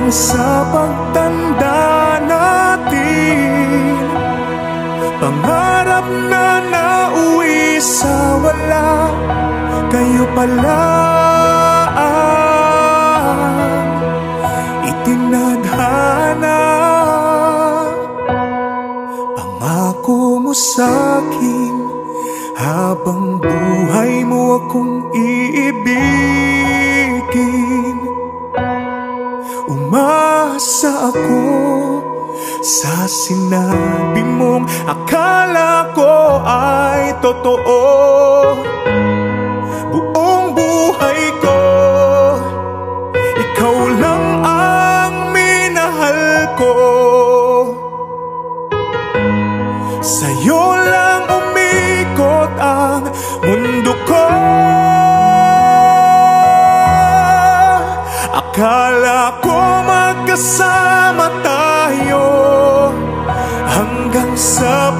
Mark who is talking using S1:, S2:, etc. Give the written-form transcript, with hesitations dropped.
S1: sa pagtanda natin, pangarap na nauwi sa wala, kayo pala ang itinadhana. Pangako mo sa'kin, habang buhay mo akong iibigin. Umasa ako sa sinabi mong akala ko ay totoo. Buong buhay ko, ikaw lang ang minahal ko. Sa'yo lang umikot ang mundo ko. Akala ko magkasama tayo hanggang sa